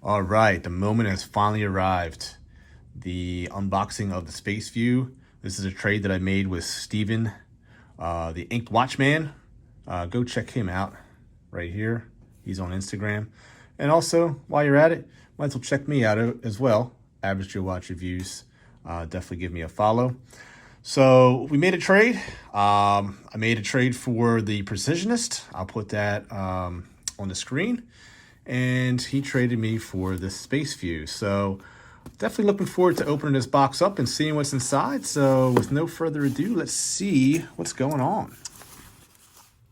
All right, the moment has finally arrived. The unboxing of the Spaceview. This is a trade that I made with Steven, the Inked Watchman. Go check him out right here. He's on Instagram. And also, while you're at it, might as well check me out as well. Average Joe Watch Reviews. Definitely give me a follow. So we made a trade. I made a trade for the Precisionist. I'll put that on the screen. And he traded me for the Spaceview. So definitely looking forward to opening this box up and seeing what's inside. So with no further ado, let's see what's going on.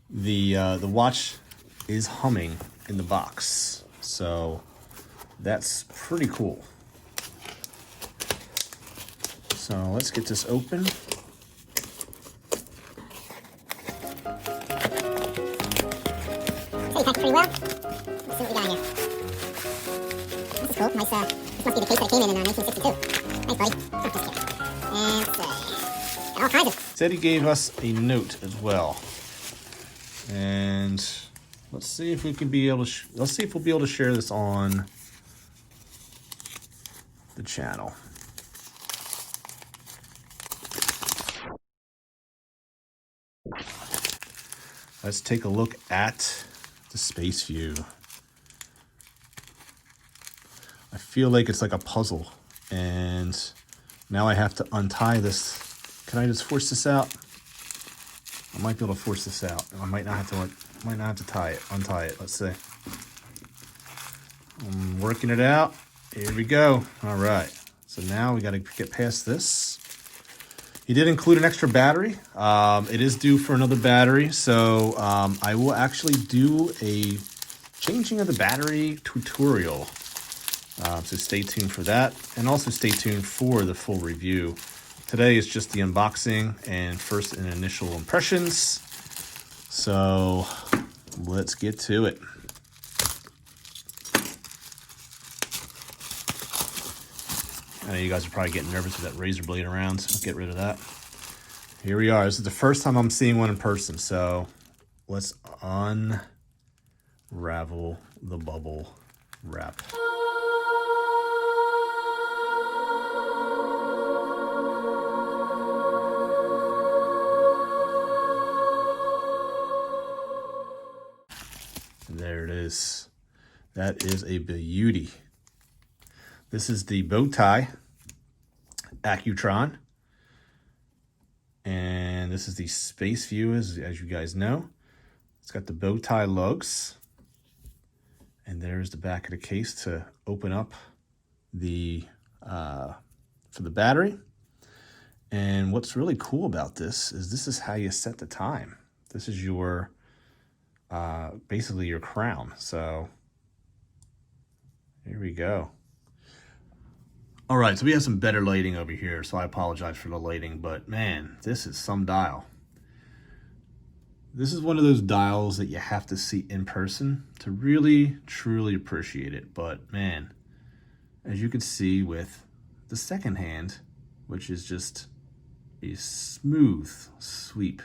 The watch is humming in the box. So that's pretty cool. So let's get this open. So you packed pretty well. Let's see what we got in here. This is cool. Nice, this must be the case that it came in 1962. Thanks, buddy. Oh, just kidding. And let's see. Got all kinds of... Said he gave us a note as well. And let's see if we can be able to, let's see if we'll be able to share this on the channel. Let's take a look at the Spaceview. I feel like it's like a puzzle, and now I have to untie this. Can I just force this out? I might be able to force this out. I might not have to untie it. Let's see. I'm working it out. Here we go. All right. So now we got to get past this. He did include an extra battery. It is due for another battery, so I will actually do a changing of the battery tutorial. So stay tuned for that, and also stay tuned for the full review. Today is just the unboxing and first and initial impressions. So let's get to it. I know you guys are probably getting nervous with that razor blade around, so get rid of that. Here we are. This is the first time I'm seeing one in person, so let's unravel the bubble wrap. There it is. That is a beauty. This is the bow tie Accutron. And this is the Spaceview, as you guys know. It's got the bow tie lugs. And there's the back of the case to open up the for the battery. And what's really cool about this is how you set the time. This is your basically your crown. So here we go. All right, so we have some better lighting over here, so I apologize for the lighting, but man, this is some dial. This is one of those dials that you have to see in person to really, truly appreciate it. But man, as you can see with the second hand, which is just a smooth sweep,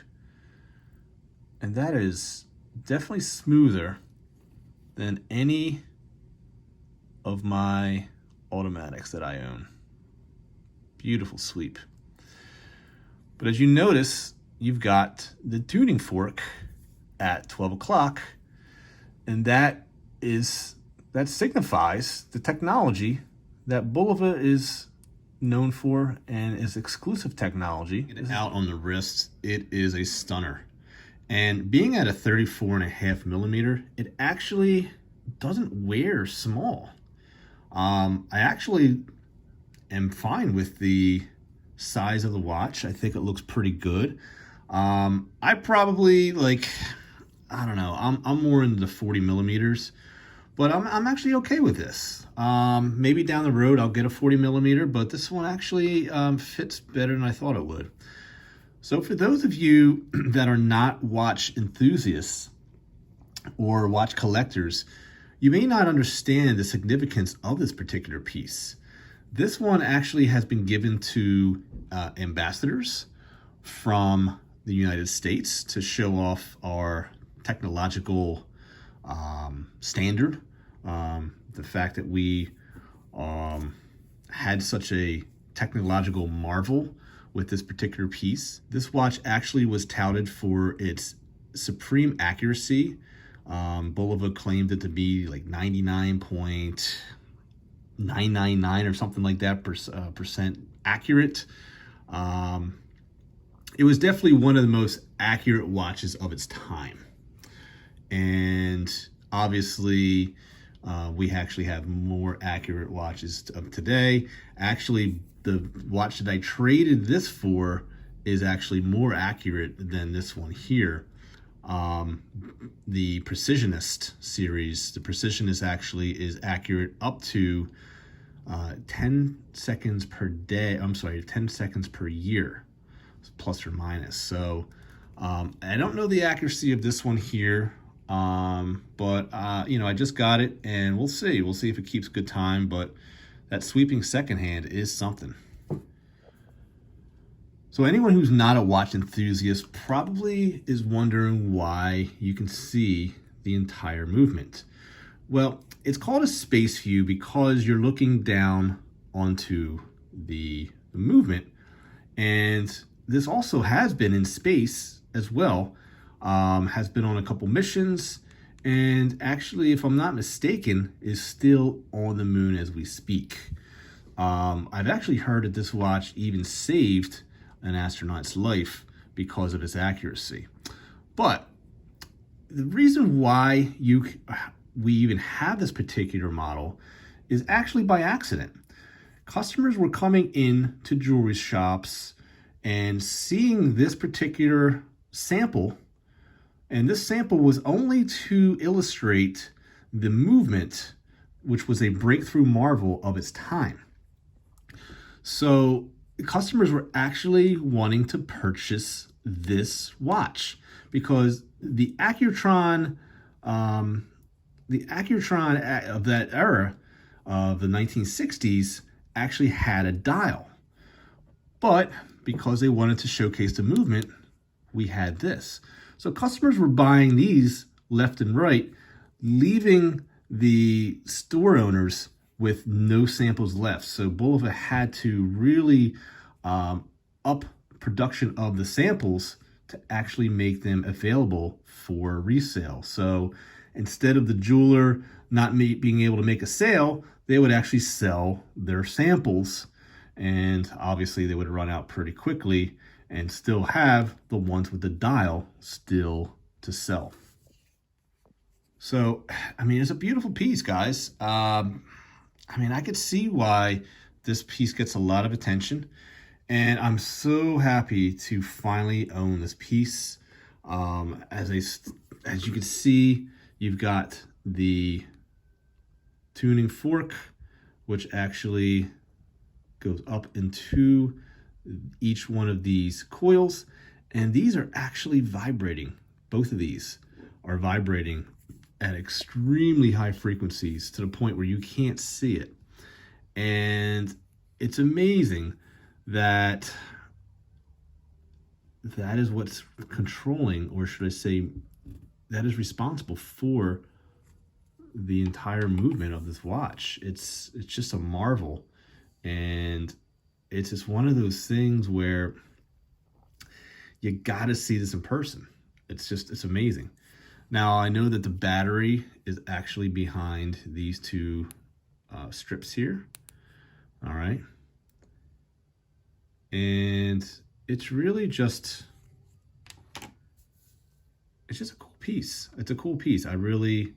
and that is definitely smoother than any of my automatics that I own. Beautiful sweep. But as you notice, you've got the tuning fork at 12 o'clock, and that signifies the technology that Bulova is known for and is exclusive technology. Out on the wrist, it is a stunner. And being at a 34.5mm, it actually doesn't wear small. I actually am fine with the size of the watch. I think it looks pretty good. I probably I don't know, I'm more into the 40mm, but I'm actually okay with this. Maybe down the road I'll get a 40mm, but this one actually fits better than I thought it would. So for those of you that are not watch enthusiasts or watch collectors, you may not understand the significance of this particular piece. This one actually has been given to ambassadors from the United States to show off our technological standard. the fact that we had such a technological marvel with this particular piece. This watch actually was touted for its supreme accuracy. Bulova claimed it to be like 99.999 or something like that percent accurate. It was definitely one of the most accurate watches of its time. And obviously, we actually have more accurate watches of today. Actually, the watch that I traded this for is actually more accurate than this one here. The Precisionist series, the Precisionist actually is accurate up to 10 seconds per day. I'm sorry, 10 seconds per year, plus or minus. So I don't know the accuracy of this one here, but you know, I just got it, and we'll see. We'll see if it keeps good time, but that sweeping second hand is something. So anyone who's not a watch enthusiast probably is wondering why you can see the entire movement. Well, it's called a space view because you're looking down onto the movement, and this also has been in space as well, has been on a couple missions, and actually, if I'm not mistaken, is still on the moon as we speak. I've actually heard that this watch even saved an astronaut's life because of its accuracy. But the reason why we even have this particular model is actually by accident. Customers were coming in to jewelry shops and seeing this particular sample, and this sample was only to illustrate the movement, which was a breakthrough marvel of its time. So customers were actually wanting to purchase this watch because the Accutron of that era of the 1960s actually had a dial. But because they wanted to showcase the movement, we had this. So customers were buying these left and right, leaving the store owners with no samples left. So Bulova had to really up production of the samples to actually make them available for resale. So instead of the jeweler not being able to make a sale, they would actually sell their samples, and obviously they would run out pretty quickly and still have the ones with the dial still to sell. So, I mean, it's a beautiful piece, guys. I mean, I could see why this piece gets a lot of attention, and I'm so happy to finally own this piece. As you can see, you've got the tuning fork, which actually goes up into each one of these coils, and these are actually vibrating. Both of these are vibrating at extremely high frequencies to the point where you can't see it. And it's amazing that that is what's controlling, or should I say, that is responsible for the entire movement of this watch. It's just a marvel, and it's just one of those things where you gotta see this in person. It's amazing. Now, I know that the battery is actually behind these two strips here. All right. And it's really just, it's just a cool piece. It's a cool piece. I really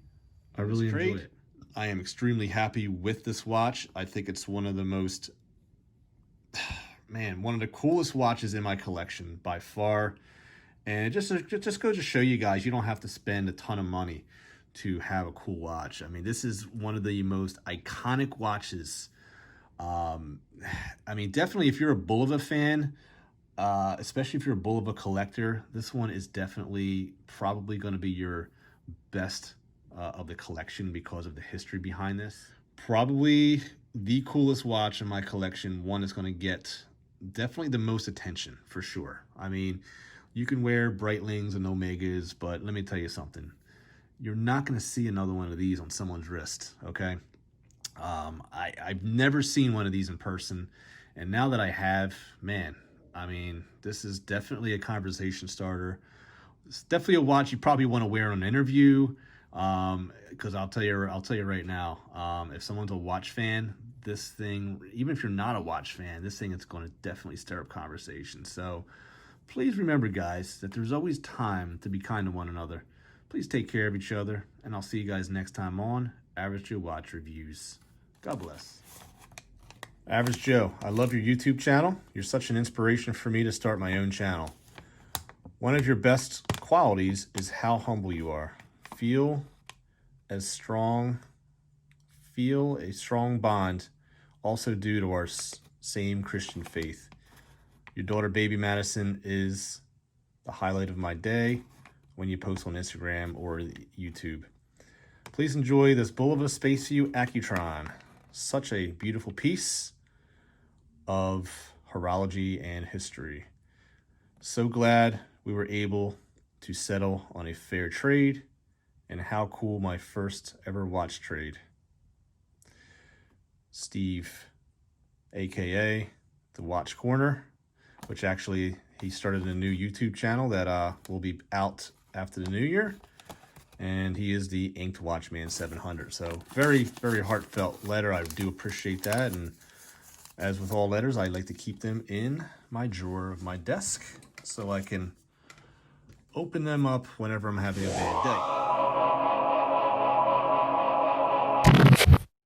enjoy it. I am extremely happy with this watch. I think it's one of the most, one of the coolest watches in my collection by far. And it just goes to show you guys, you don't have to spend a ton of money to have a cool watch. I mean, this is one of the most iconic watches. I mean, definitely if you're a Bulova fan, especially if you're a Bulova collector, this one is definitely probably going to be your best of the collection because of the history behind this. Probably the coolest watch in my collection, one is going to get definitely the most attention for sure. I mean, you can wear Breitlings and Omegas, but let me tell you something. You're not going to see another one of these on someone's wrist, okay? I've never seen one of these in person, and now that I have, man, I mean, this is definitely a conversation starter. It's definitely a watch you probably want to wear on an interview, because I'll tell you right now, if someone's a watch fan, this thing, even if you're not a watch fan, this thing is going to definitely stir up conversation. So please remember, guys, that there's always time to be kind to one another. Please take care of each other, and I'll see you guys next time on Average Joe Watch Reviews. God bless. Average Joe, I love your YouTube channel. You're such an inspiration for me to start my own channel. One of your best qualities is how humble you are. Feel a strong bond, also due to our same Christian faith. Your daughter, Baby Madison, is the highlight of my day when you post on Instagram or YouTube. Please enjoy this Bulova Spaceview Accutron. Such a beautiful piece of horology and history. So glad we were able to settle on a fair trade, and how cool, my first ever watch trade. Steve, aka The Watch Corner, which actually he started a new YouTube channel that will be out after the new year, and he is the Inked Watchman 700. So very, very heartfelt letter. I do appreciate that, and as with all letters, I like to keep them in my drawer of my desk so I can open them up whenever I'm having a bad day.